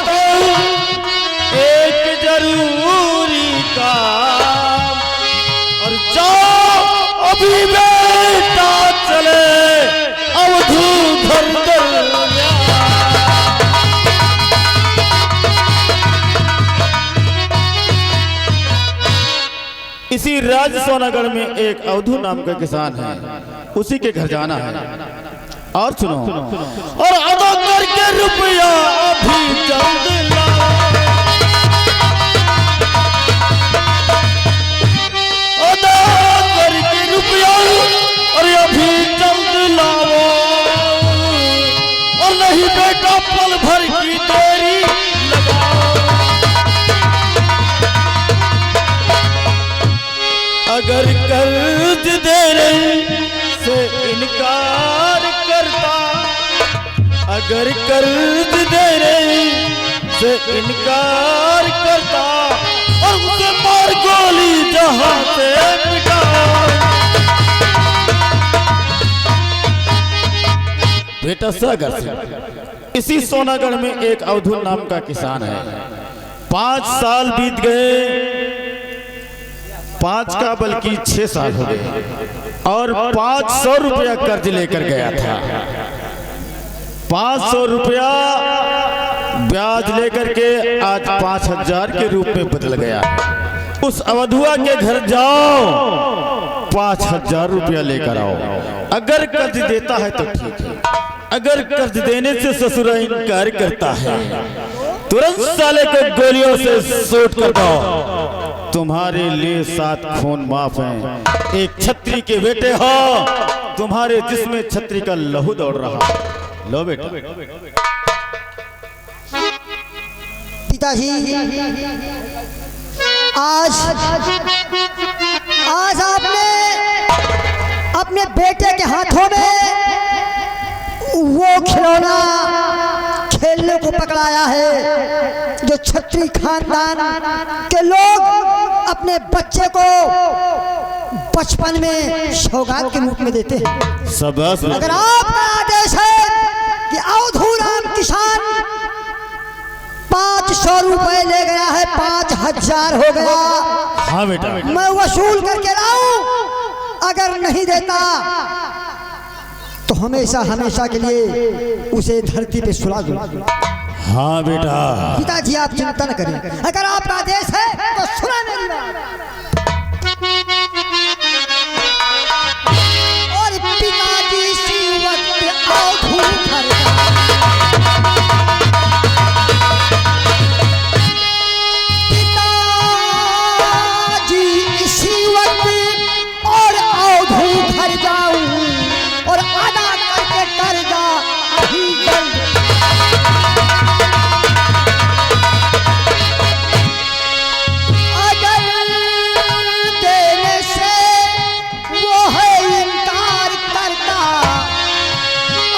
तो एक जरूरी काम, और जाओ अभी बेटा चले अवधू धरदर। इसी राज सोनागढ़ में एक अवधू नाम का किसान है, उसी के घर जाना है। और सुनो, और अदा करके रुपया अभी जल्द लाओ, अदा करके रुपया और अभी जल्द लाओ, और नहीं बेटा पल भर की देरी लगाओ। अगर कर्ज देने से इनकार करता, अगर कर्ज देने से इनकार करता, और उसे मार गोली जहां से पिटा। बेटा सागर सिंह इसी सोनागढ़ में एक अवधू नाम का किसान है। 5 साल बीत गए, 5 का बल्कि 6 साल हो गए, और 500 रुपया कर्ज लेकर गया था। 500 रुपया ब्याज लेकर के आज 5000 के रूप में बदल गया। उस अवधुआ के घर जाओ, 5000 रुपया लेकर आओ। अगर कर्ज देता है तो ठीक है, अगर कर्ज देने से ससुरा इनकार करता है, तुरंत साले को गोलियों से शूट कर दो। तुम्हारे लिए 7 खून माफ हैं। एक छत्री के बेटे हो, तुम्हारे जिस्म में छत्री का लहू दौड़ रहा। लो बेटा। पिताजी, आज आपने अपने बेटे के हाथों में वो खिलौना खेलने को पकड़ाया है जो छत्री खानदान के लोग अपने बच्चे को बचपन में सौगात के रूप में देते हैं। अगर आपका आदेश है कि अवधू राम किसान 500 रुपए ले गया है, 5000 हो गया। हाँ बेटा, मैं वसूल करके लाऊं। अगर नहीं देता तो हमेशा हमेशा के लिए उसे धरती पे सुला दूंगा। हाँ बेटा। पिताजी आप चिंता न करें, अगर आपका आदेश है तो सुना मेरी बात। और पिताजी इसी वक्त अवधू घर पिताजी इसी वक्त और अवधू घर जाऊं और अदा करके कर्जा अभी जल्द। अगर देने से वो है इनकार करता,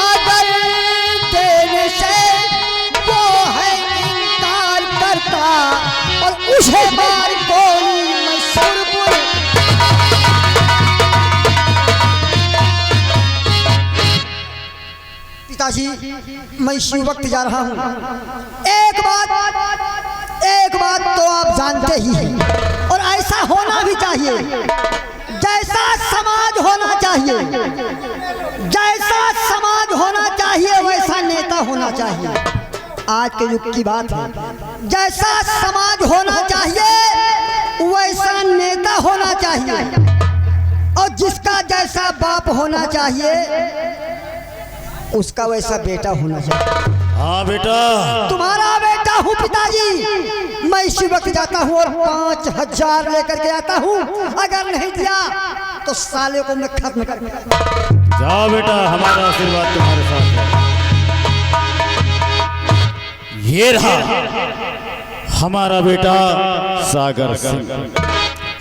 अगर देने से वो है इनकार करता, और उसे मार गोली मैं सुरपुर। पिताजी, मैं इसी वक्त जा रहा हूँ। एक बात तो आप जानते ही हैं, और ऐसा होना भी चाहिए। जैसा समाज होना चाहिए, जैसा समाज होना चाहिए वैसा नेता होना चाहिए। आज के युग की बात है, जैसा समाज होना चाहिए वैसा नेता होना चाहिए, और जिसका जैसा बाप होना चाहिए उसका वैसा बेटा होना चाहिए। हाँ बेटा, तुम्हारा बेटा हूँ पिताजी। मैं इसी वक्त जाता हूँ और 5000 लेकर के आता हूँ। अगर नहीं दिया तो साले को मैं खत्म कर। जाओ बेटा, हमारा आशीर्वाद तुम्हारे साथ है। ये रहा हमारा बेटा सागर सिंह।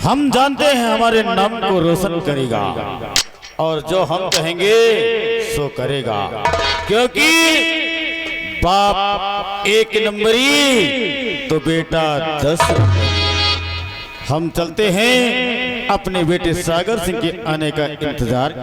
हम जानते हैं हमारे नाम को रोशन करेगा, और जो हम कहेंगे सो करेगा, क्योंकि बाप 1 नंबरी तो बेटा 10 नंबरी। हम चलते हैं अपने बेटे सागर सिंह के आने का इंतजार।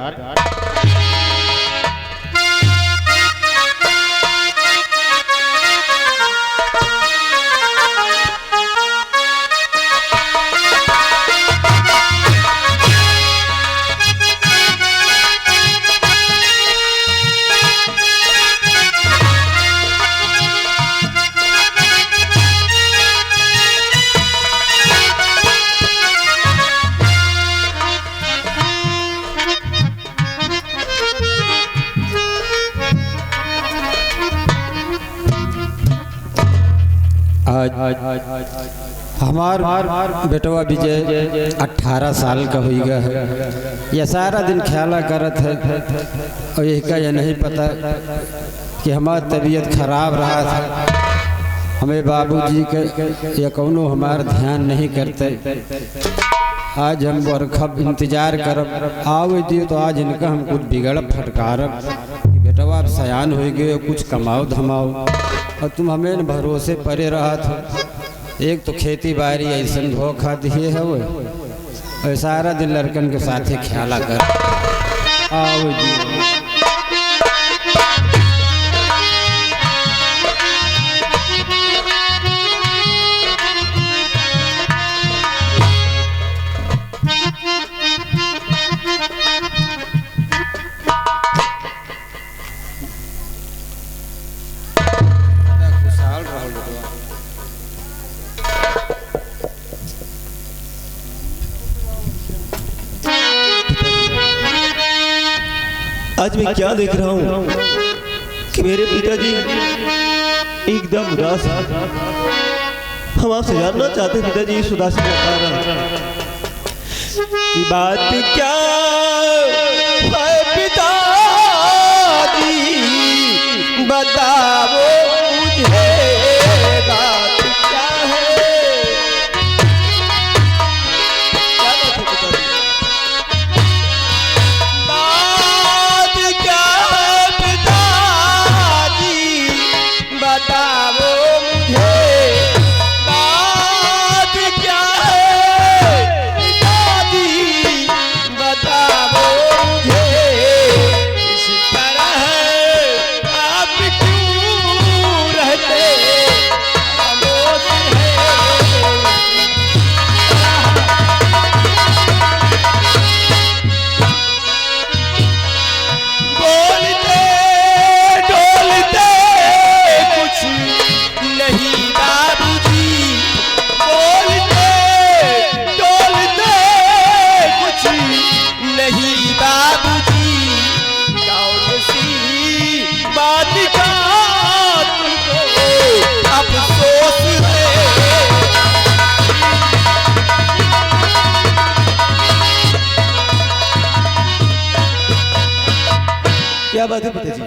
आज हमार बेटवा विजय 18 साल का हो गया है। यह सारा दिन ख्याला करत है और यही का यह नहीं पता कि हमारी तबीयत खराब रहा था। हमें बाबूजी के या कौनो हमार ध्यान नहीं करते। आज हम बरखब इंतजार करब आवे दिए तो आज इनका हम कुछ बिगड़ फटकारब। बेटवा अब सयान हो गए, कुछ कमाओ धमाओ, और तुम हमें न भरोसे परे रहा था। एक तो खेती बाड़ी ऐसा धोखा दिए है वो सारा दिन लड़कन के साथ ही ख्याला कर आओ जी। आज मैं क्या देख रहा हूँ कि मेरे पिताजी एकदम उदास हैं। हम आपसे जानना चाहते हैं पिताजी इस उदासी का कारण की बात क्या है पिताजी, बताओ मुझे बात क्या है। क्या बात है पिताजी?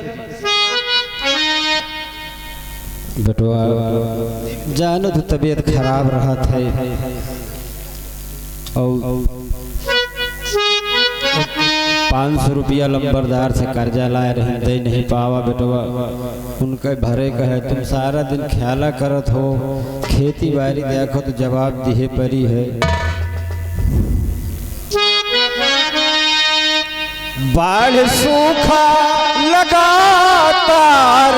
बेटवा जानो तो तबीयत खराब रहा था और 500 रुपया लंबरदार से कर्जा लाए रहे, दे नहीं पावा बेटवा। उनके भरे का है, तुम सारा दिन ख्याला करत हो, खेती बाड़ी देखो तो जवाब दिए परी है। बाढ़ सूखा लगातार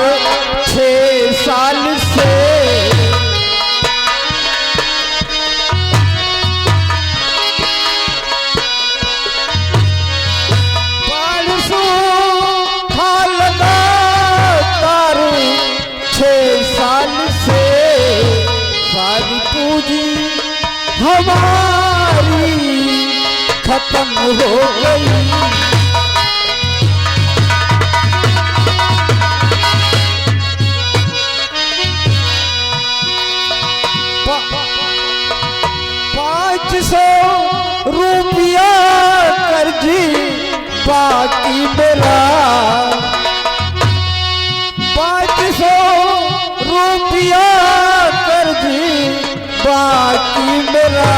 6 साल से, बाढ़ सूखा लगातार 6 साल से, सारी पूंजी हमारी खत्म हो गई। ₹500 कर्जी बाकी मेरा, 500 रुपया कर्जी बाकी मेरा।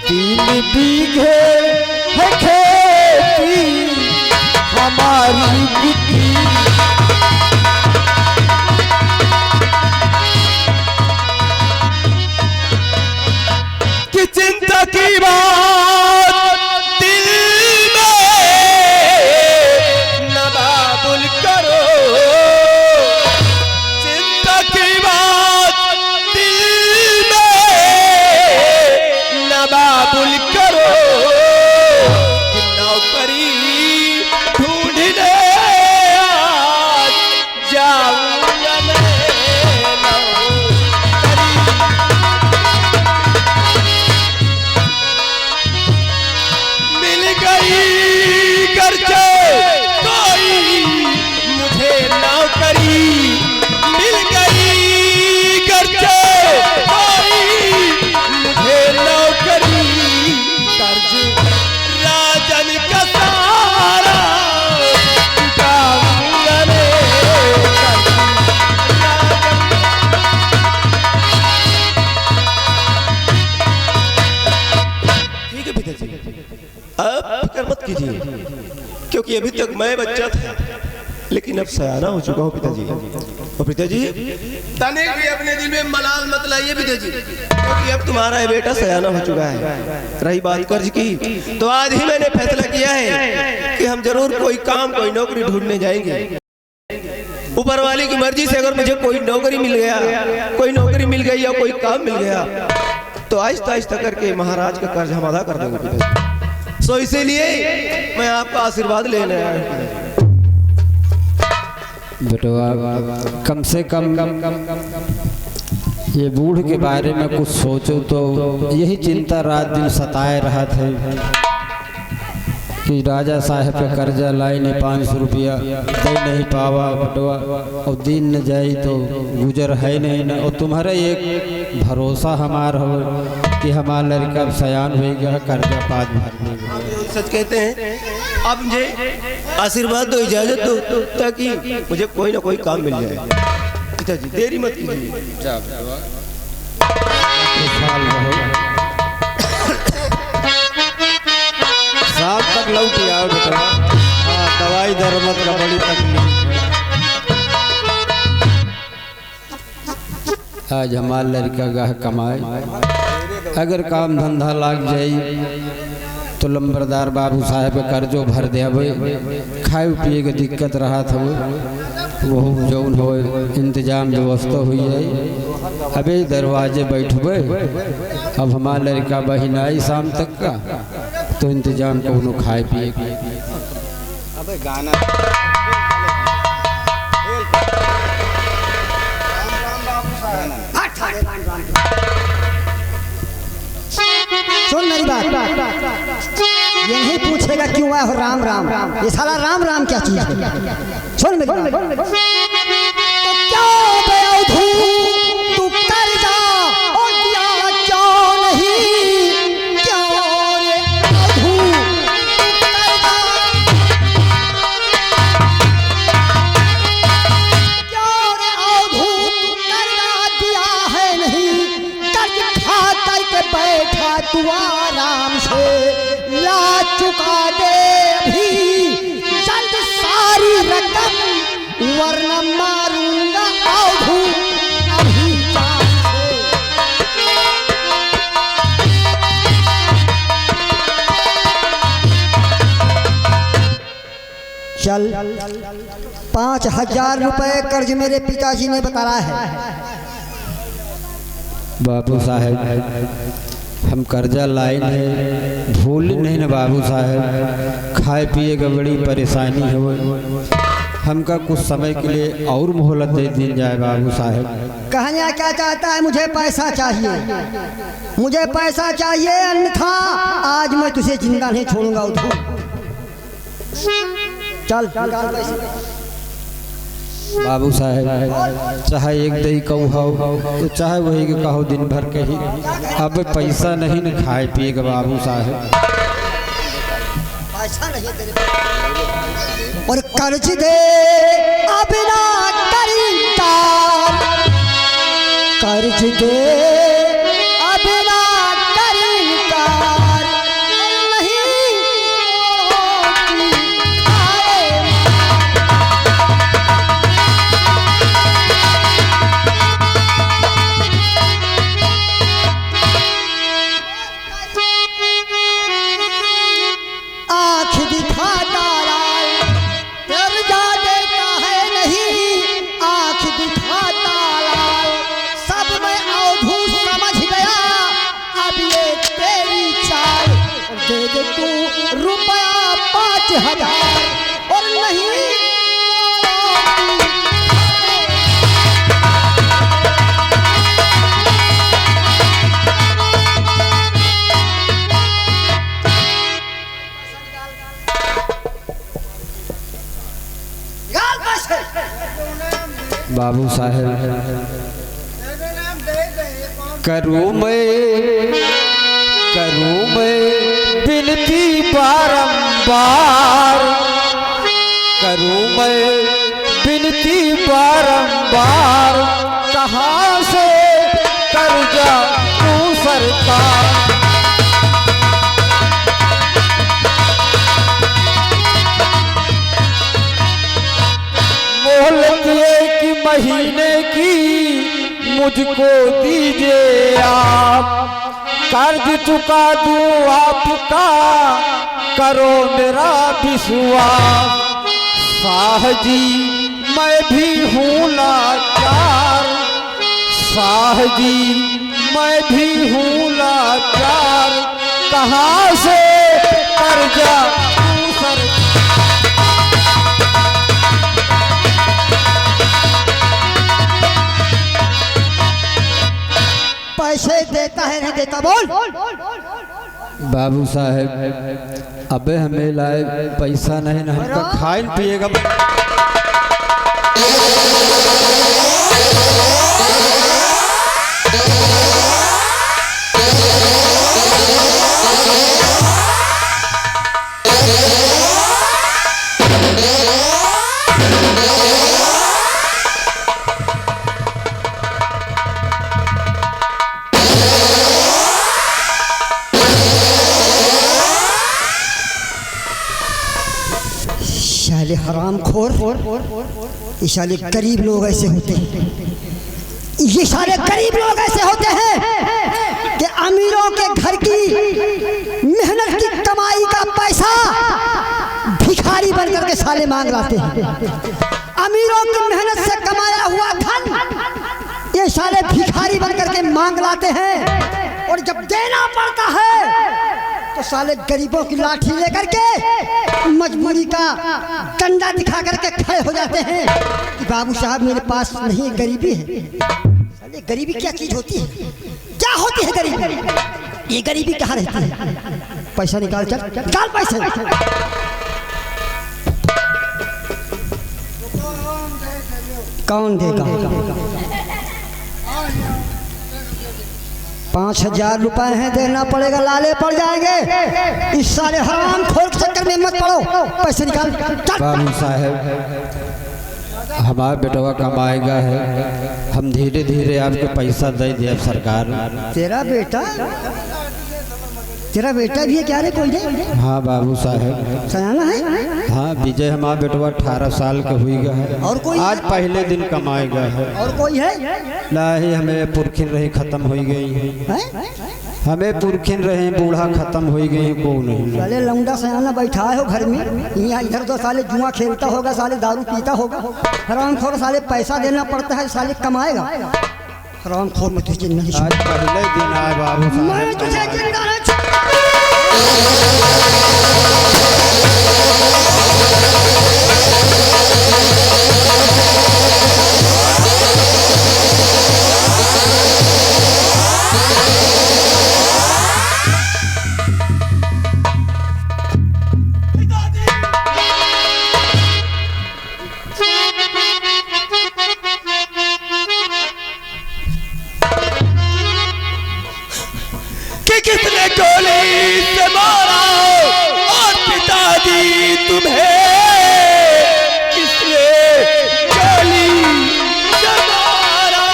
3 बीघे है खेती हमारी बिकी, चिंता की बात दिल में न बाबुल करो, चिंता की बात दिल में न बाबुल करो। क्योंकि अभी तक मैं बच्चा था, लेकिन अब सयाना हो चुका हूँ पिताजी। और पिताजी तनिक भी अपने दिल में मलाल मत लाइए पिताजी, क्योंकि अब तुम्हारा ये बेटा सयाना हो चुका है। रही बात कर्ज की, तो आज ही मैंने फैसला किया है कि हम जरूर कोई काम, कोई नौकरी ढूंढने जाएंगे। ऊपर वाले की मर्जी से अगर मुझे कोई नौकरी मिल गया, कोई नौकरी मिल गई या कोई काम मिल गया, तो आहिस्ता आहिस्ता करके महाराज का कर्ज हम अदा कर देंगे पिताजी। सो इसीलिए मैं आपका आशीर्वाद लेने आया हूँ। बेटवा कम से कम ये बूढ़ के बारे में कुछ सोचो तो यही चिंता रात दिन सताए रहा था कि राजा साहब पे कर्जा लाई ने 500 रुपया दे नहीं पावा बेटवा, और दिन न जाई तो गुजर है नहीं ना। और तुम्हारा एक भरोसा हमार हो कि हमारा लड़का सयान हो गया, कर्जा पाद भरने का। सच कहते हैं, आप मुझे आशीर्वाद दो, इजाजत दो, ताकि मुझे कोई ना कोई काम मिल जाए। पिताजी देरी मत कीजिए। शाम तक लौट आओ बेटा। हाँ, दवाई दरमत का बड़ी तकलीफ। आज हमारा लड़का गाह कमाए, अगर काम धंधा लाग जाए तो लंबरदार बाबू साहब कर्जो भर दे। खाए पिए के दिक्कत रहा था वो जौन हो इंतजाम व्यवस्था हुई है। अबे दरवाजे बैठबे, अब हमारा लड़का बहिन आई शाम तक का, तो इंतजाम को खाए पिए के। अबे गाना सुन मेरी बात, ये नहीं पूछेगा क्यों आया हो राम राम, ये साला राम राम क्या चीज है। सुन मेरी बात, तो क्यों बेअधू तू कर जा और दिया क्यों नहीं, क्यों रे अधू तू कर जा, क्यों रे अधू तू कर जा, दिया है नहीं, कर्ज खा करके बैठा तू आराम से, ला चुका दे अभी जल्द सारी रकम, वरना मारूंगा अधू अभी जान से। चल 5,000 रुपए कर्ज मेरे पिताजी ने बताया है। बाबू साहब हम कर्जा लाइन है, भूल नहीं ना बाबू साहब, खाए पिए का बड़ी परेशानी हो, हमका कुछ समय के लिए और मोहलत दे दी जाए बाबू साहब। कहना क्या चाहता है? मुझे पैसा चाहिए, मुझे पैसा चाहिए, अन्यथा आज मैं तुझे जिंदा नहीं छोड़ूंगा। उठो चल निकाल पैसे। बाबू साहब चाहे एक दही कहो तो चाहे वही के कहो दिन भर के ही, अब पैसा नहीं न खाए पिए का बाबू साहब। पैसा नहीं तेरे पास और कर्ज दे अब ना करिंदा, कर्ज दे अब ना करिंदा, नहीं आँख दिखाता लाल तेरे जा देता है नहीं, आँख दिखाता लाल सब मैं अवधू समझ गया, अब ये तेरी चाल, दे दे तू रुपया 5,000 और नहीं बाबू साहब करूँ मैं बिनती बारंबार, करूँ मैं बिनती बारंबार, कहाँ से कर्जा तू सरकार। मोहलत एक महीने की मुझको दीजिए आप, कर्ज चुका दूं आपका करो मेरा विश्वास। शाह जी मैं भी हूँ लाचार, शाह जी मैं भी हूँ लाचार, कहाँ से कर्जा दूं सर। पैसे देता है नहीं देता बोल। बाबू साहब अबे हमें लाए पैसा नहीं ना हमका खाए पिएगा। साले हराम खोर, ये साले गरीब लोग ऐसे होते हैं, ये सारे गरीब लोग ऐसे होते हैं कि अमीरों के घर की मेहनत की कमाई का पैसा भिखारी बन करके साले मांग लाते हैं। अमीरों की मेहनत से कमाया हुआ धन ये साले भिखारी बन करके मांग लाते हैं, और जब देना पड़ता है तो साले गरीबों की लाठी लेकर के मजबूरी का डंडा दिखा करके खड़े हो जाते हैं कि बाबू साहब मेरे पास नहीं, गरीबी है। साले गरीबी क्या चीज होती है, क्या होती है गरीबी? ये गरीबी कहाँ रहती है? पैसा निकाल, चल निकाल पैसे। कौन देगा? 5,000 रुपए हैं, देना पड़ेगा, लाले पड़ जाएंगे। इस सारे हराम खोर के चक्कर में मत पड़ो, पैसे निकाल। बाबू साहब हमारा बेटवा कमाएगा है, हम धीरे धीरे आपको पैसा दे दिया सरकार। तेरा बेटा भी है क्या रे? कोई नहीं? हाँ बाबू साहब सयाना है। हाँ विजय हमारा बेटवा 18 साल का हुई गया है, और कोई? आज पहले दिन कमाएगा है। और कोई है? नहीं हमें पुरखिन रही खत्म हो गई है, हमें पुरखिन रहे बूढ़ा खत्म हो गई, को नहीं। साले लौंडा सयाना बैठा है हो घर में, यहाँ इधर तो साले जुआ खेलता होगा, साले दारू पीता होगा। हराम खोर, साले पैसा देना पड़ता है, साले कमाएगा। हराम खोर में तुझे नहीं, आज पहले दिन आए बाबू साहब। मैं तुझे जिंदा नहीं किसने गोली से मारा और पिताजी तुम्हें किसने गोली से मारा?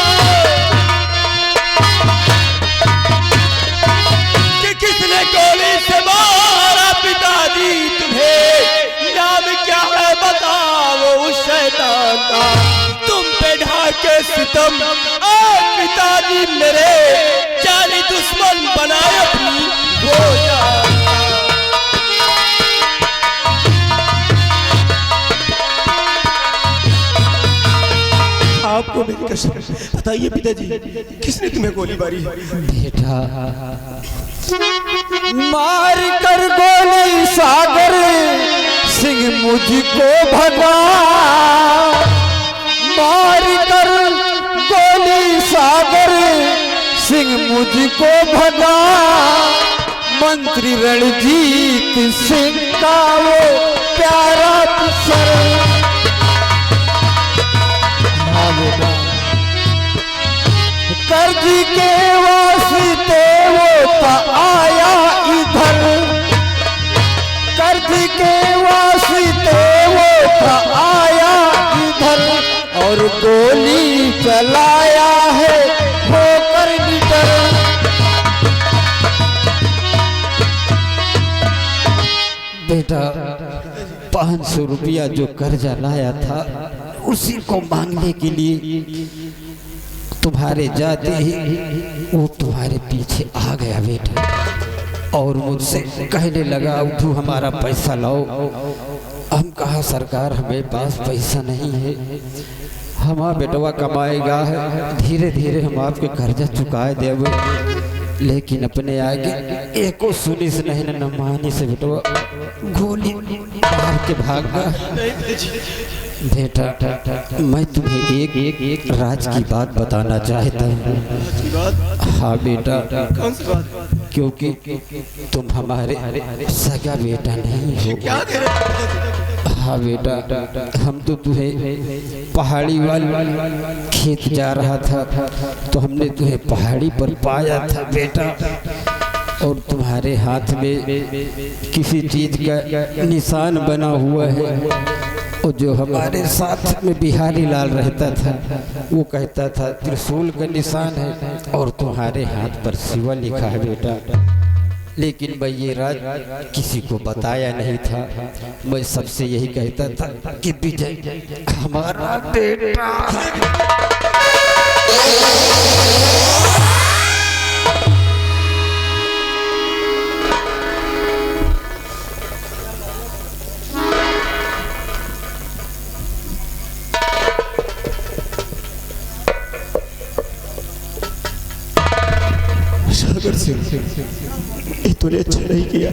कि किसने गोली से मारा पिताजी तुम्हें? नाम क्या है बताओ उस शैतान का, तुम पे ढाके सितम और पिताजी मेरे जानी दुश्मन बनाए अपनी हो जाता। आपको मेरी कसम, बताइए पिताजी किसने तुम्हें गोली मारी? बेटा मार कर गोली सागर सिंह मुझको भगा, मार कर गोली सागर सिंह मुझको भगा, मंत्री रणजीत सिंह का वो प्यारा सर। कर्ज के वास्ते वो आया इधर, कर्ज के वास्ते वो आया इधर, और गोली चलाया है होकर निडर। बेटा 500 रुपया जो कर्जा लाया था उसी को मांगने के लिए तुम्हारे जाते ही वो तुम्हारे पीछे आ गया बेटा और मुझसे कहने लगा उठो हमारा पैसा लाओ। हम कहा सरकार हमें पास पैसा नहीं है, हमारा बेटवा कमाएगा है, धीरे धीरे हम आपके कर्जा चुकाए देवे। लेकिन अपने आगे एको सुनी से नहीं न मानी से बेटवा गोली मार के भाग गया। बेटा मैं तुम्हें एक राज की बात बताना चाहता हूँ। हाँ बेटा, क्योंकि तुम हमारे सगा बेटा नहीं हो। हाँ बेटा, हम तो तुम्हें पहाड़ी वाली खेत जा रहा था तो हमने तुम्हें पहाड़ी पर पाया था बेटा, और तुम्हारे हाथ में किसी चीज का निशान बना हुआ है। और जो हमारे साथ में बिहारी लाल रहता था वो कहता था त्रिशूल का निशान है और तुम्हारे हाथ पर शिवा लिखा है बेटा। लेकिन मैं ये राज किसी को बताया नहीं था। मैं सबसे यही कहता था कि विजय हमारा बेटा। सागर सिंह, ये तूने अच्छा नहीं किया।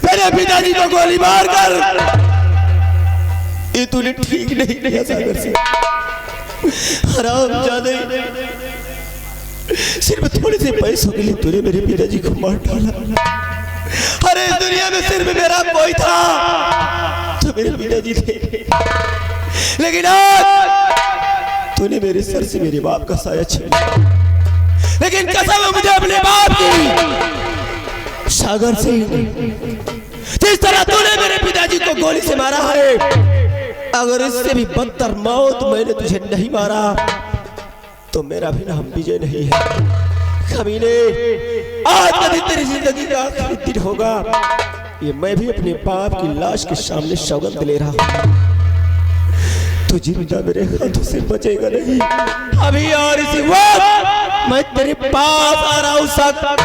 मेरे पिताजी को गोली मार कर ये तूने ठीक नहीं किया सागर सिंह। हरामजादे, सिर्फ थोड़े से पैसों के लिए तूने मेरे पिताजी को मार डाला। अरे इस दुनिया में सिर्फ मेरा कोई था तो मेरे पिताजी थे, लेकिन आज तूने मेरे सर से मेरे बाप का साया छीन लिया। लेकिन कसम है मुझे अपने बाप की, सागर सिंह, जिस तरह तूने मेरे पिताजी को गोली से मारा है, अगर इससे भी बदतर मौत मैंने तुझे नहीं मारा तो मेरा भी नाम विजय नहीं है। कमीने, आज का दिन तेरी जिंदगी का आखिरी दिन होगा। ये मैं भी अपने बाप की लाश के सामने सौगंध ले रहा हूँ। तू जिंदा मेरे हाथों से बचेगा नहीं। अभी और इसी वक्त मैं तेरे पास आ रहा हूं सागर।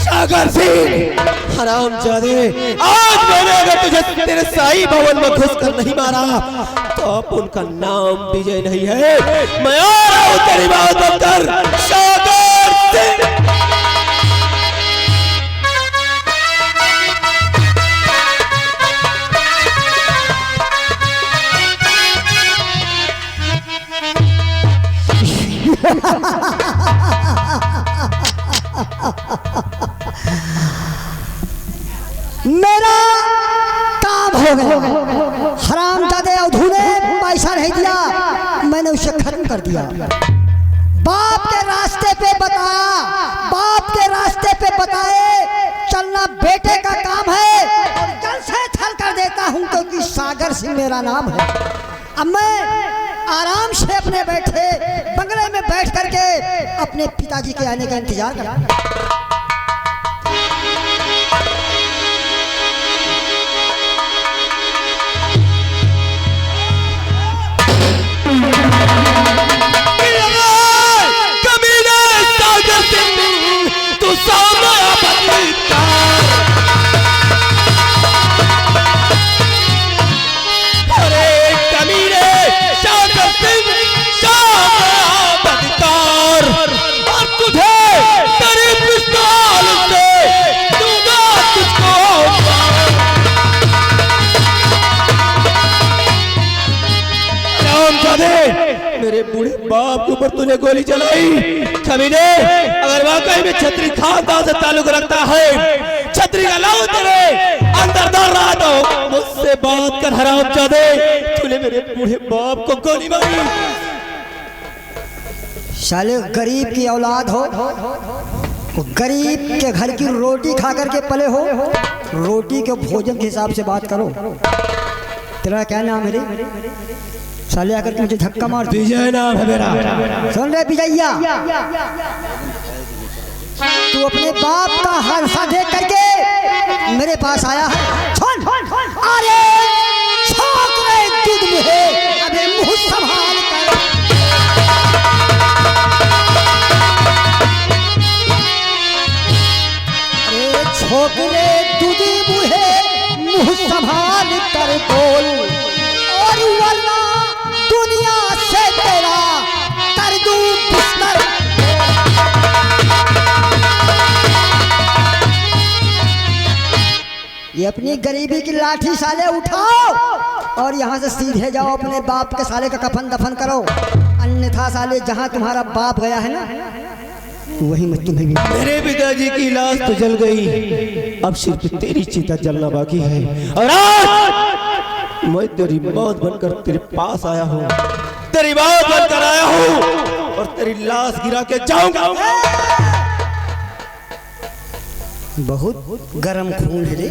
सागर सिंह, हरामजादे, आज मैंने अगर तुझे तेरे साई भवन में घुसकर नहीं मारा तो अब उनका नाम विजय नहीं है। मैं आ रहा हूं तेरी बात बनकर, सागर सिंह। मेरा काम हो गया। हरामजादे अवधू ने पैसा नहीं दिया, मैंने उसे खत्म कर दिया। बाप के रास्ते पे बताया, बाप के रास्ते पे बताए चलना बेटे का काम है, और जल से थल कर देता हूं क्योंकि सागर सिंह मेरा नाम है। अब मैं आराम से अपने बैठे बंगले में बैठ करके अपने पिताजी के आने का इंतजार कर। मेरे बूढ़े बाप के ऊपर तूने गोली चलाई। कमीने, अगर वाकई में छत्री खानदान से ताल्लुक रखता है, छत्री का लाओ तेरे अंदर दर रहा तो मुझसे बात कर। हरामजादे, तूने मेरे बूढ़े बाप को गोली मारी। साले गरीब की औलाद हो, वो गरीब के घर की रोटी खा करके पले हो, रोटी के भोजन के हिसाब से बात करो। तेरा क्या नाम है रे? साले आकर के मुझे धक्का मार। विजय नाम है मेरा। सुन रहे विजया, तू अपने बाप का हादसा देख करके मेरे पास आया है। सुन, अरे छोकरे दूध मुहे, अबे मुंह संभाल कर। अरे छोकरे दूध मुहे, मुंह संभाल कर बोल, और वरना दुनिया से तेरा कर दूं बिस्तर। ये अपनी गरीबी की लाठी साले उठाओ और यहाँ से सीधे जाओ, अपने बाप के साले का कफन दफन करो, अन्यथा साले जहाँ तुम्हारा बाप गया है ना वहीं मैं तुम्हें भी। मेरे पिताजी की लाश तो जल गई, अब सिर्फ तेरी चिता जलना बाकी है। और आज मैं तेरी मौत बनकर तेरे पास आया हूँ, तेरी मौत बनकर आया हूँ और तेरी लाश गिरा के जाऊंगा। बहुत गरम खून है रे,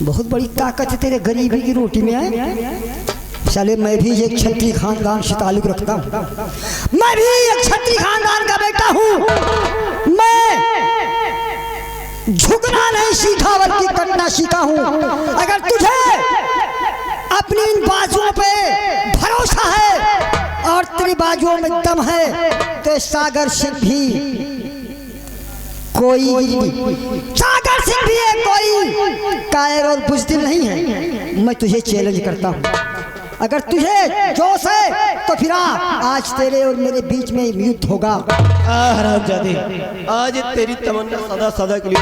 बहुत बड़ी ताकत है तेरे गरीबी की रोटी में है। साले मैं भी एक क्षत्रिय खानदान से ताल्लुक रखता हूँ, मैं भी एक क्षत्रिय खानदान का बेटा हूँ। मैं झुकना नहीं सीखा बल्कि कटना सीखा हूँ। अगर तुझे अपनी इन बाजुओं पे भरोसा है और तेरी बाजुओं में दम है तो सागर सिंह भी कोई कायर और बुज़दिल नहीं है। मैं तुझे चैलेंज करता हूँ, अगर तुझे जोश है तो फिर आज तेरे और मेरे बीच में युद्ध होगा। हरामजादे, आज तेरी तमन्ना सदा सदा के लिए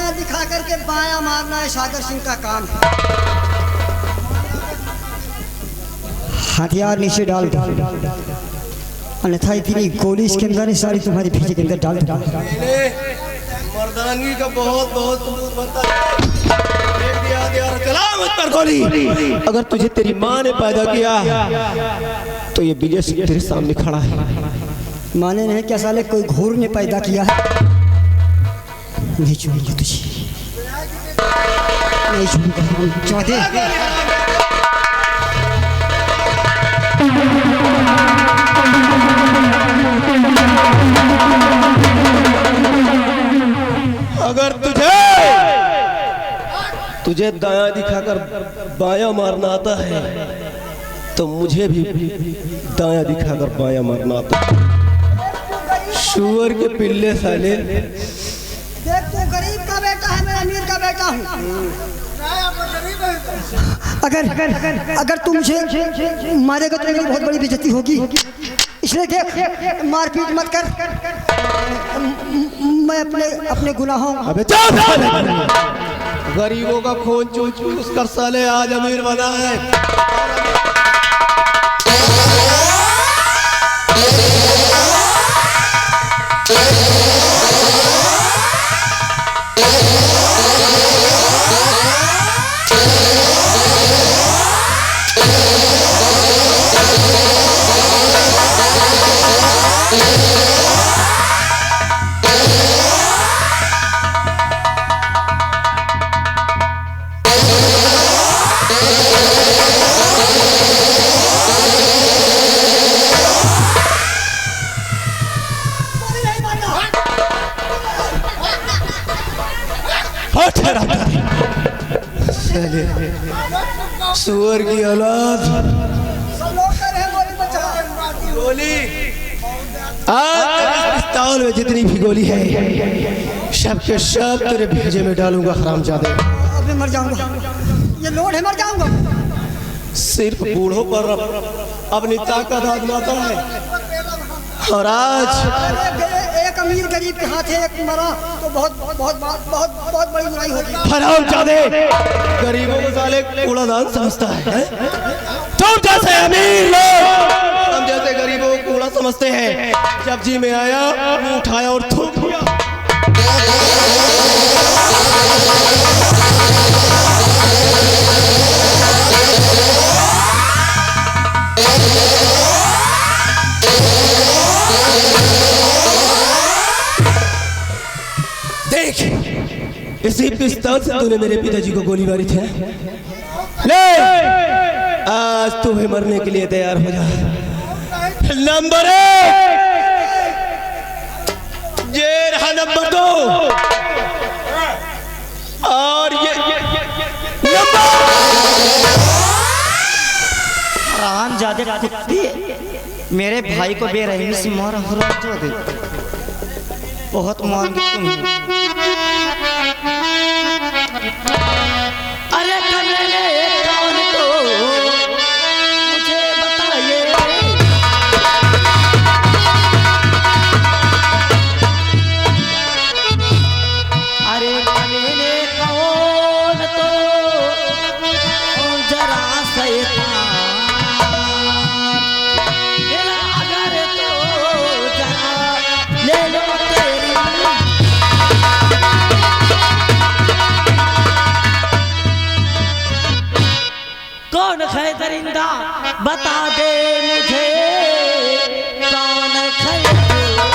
दिखा करके बाया मारना है सागर सिंह का काम है। हथियार नीचे डाल दो, अन्यथा इतनी गोली इसके अंदर सारी तुम्हारी भेजे के अंदर डाल दो। मर्दानगी का बहुत बहुत सबूत बनता है। पर गोली, अगर तुझे तेरी माँ ने पैदा किया तो ये विजय सिंह तेरे सामने खड़ा है। माने नहीं क्या साले, कोई घूर ने पैदा किया है। नहीं छोड़ेंगे तुझे, नहीं छोड़ेंगे। चौधरी अगर तुझे दायां दिखाकर बायां मारना आता है तो मुझे भी दायां दिखाकर बायां मारना आता है। शुअर के पिल्ले साले, देख तू गरीब का बेटा है, मैं अमीर का बेटा हूँ। अगर तू मुझे मारेगा तो मेरी बहुत बड़ी बेइज्जती होगी, इसलिए देख मारपीट मत कर। मैं अपने गुनाहों। अबे चुप! गरीबों का खून चूस चूस कर साले आज अमीर बना है। सुअर की औलाद, गोली आज पिस्तौल में जितनी भी गोली है सब के सब तेरे भेजे में डालूंगा हरामजादे। अभी मर जाऊंगा, ये लोड है, मर जाऊंगा। सिर्फ बूढ़ों पर अपनी ताकत आजमाता है, और आज एक अमीर गरीब के हाथ एक मरा तो बहुत बहुत बहुत बहुत बहुत बड़ी बुराई होगी। हरामजादे, गरीबों को साले कूड़ादान समझता है। तुम जैसे अमीर लोग हम जैसे गरीबों को कूड़ा समझते हैं। जब जी में आया, मुंह उठाया और थूक दिया। देख, इसी पिस्तौल से तूने मेरे पिताजी को गोली मारी थी। ले, आज तू भी मरने के लिए तैयार हो जा। नंबर 1, ये रहा नंबर 2, और ये नंबर। हरामजादे कुत्ते, मेरे भाई को बेरहमी से मारा। हरामजादे, बहुत मांगी तुम। अरे कमीने कौन तो मुझे बताइए। अरे कमीने कौन तो जरा शैतान, अगर तो जरा ले लो तेरी। कौन है दरिंदा बता दे मुझे, कौन है दरिंदा।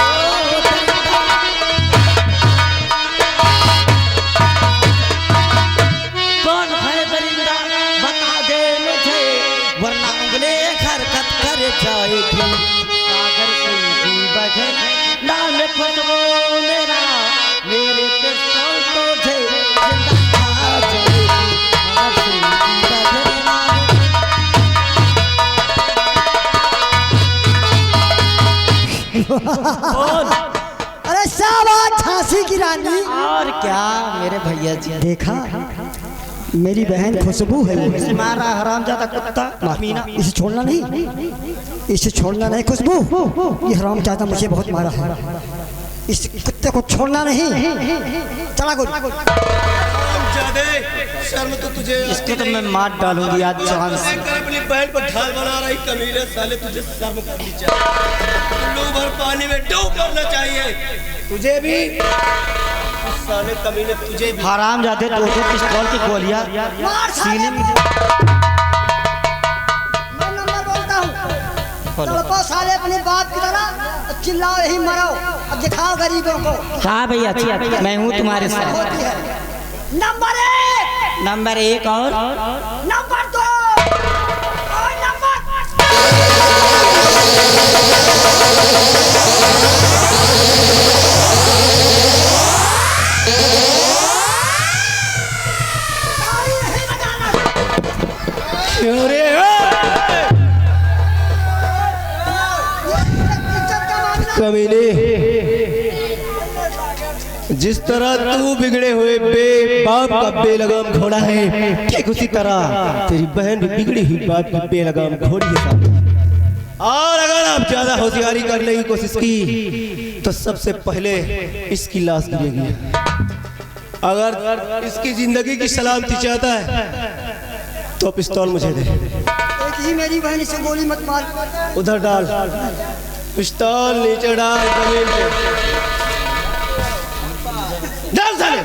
कौन है दरिंदा बता दे मुझे, वरना उंगली हरकत कर जाएगी। सागर की बगल नाम खुशबू मेरा, मेरे पिस्तौल तुझे जिंदा खा जाएगी। अरे शाबाश झांसी की रानी। और क्या मेरे भैया जी, देखा, मेरी बहन खुशबू है। इसे मारा हरामजादा कुत्ता मीना। इसे छोड़ना नहीं, इसे छोड़ना नहीं खुशबू। ये हरामजादा मुझे बहुत मारा है, इस कुत्ते को छोड़ना नहीं। चला गोली। शर्म तो तुझे, इसको तो मैं मार डालूंगी आज जान से। अपनी बहन पर ढाल बना रही कमीने साले, तुझे शर्म करनी चाहिए। उल्लू भर पानी में डूब मरना चाहिए तुझे भी। साले कमीने तुझे भी। हरामजादे, 2 पिस्तौल की गोलियां सीने में। मैं नंबर बोलता हूँ, तड़पो साले अपने बाप की तरह, चिल्लाओ यही मरो। अब दिखाओ गरीबों को। हाँ भैया, मैं हूँ तुम्हारे साथ। होती है नंबर 1, नंबर 1 और नंबर 2 और नंबर। अरे कमीने, जिस तरह तू बिगड़े हुए बाप का बेलगाम घोड़ा है, ठीक उसी तरह तेरी बहन भी बिगड़ी हुई बाप की बेलगाम घोड़ी है। और अगर आप ज्यादा होशियारी करने की कोशिश की तो सबसे पहले इसकी लाश गिरेगी। अगर इसकी जिंदगी की सलामती चाहता है तो पिस्तौल मुझे दे। एक ही मेरी बहन से गोली मत मार। उधर डाल, पिस्तौल नीचे डाल, जमीन पे डाल साले।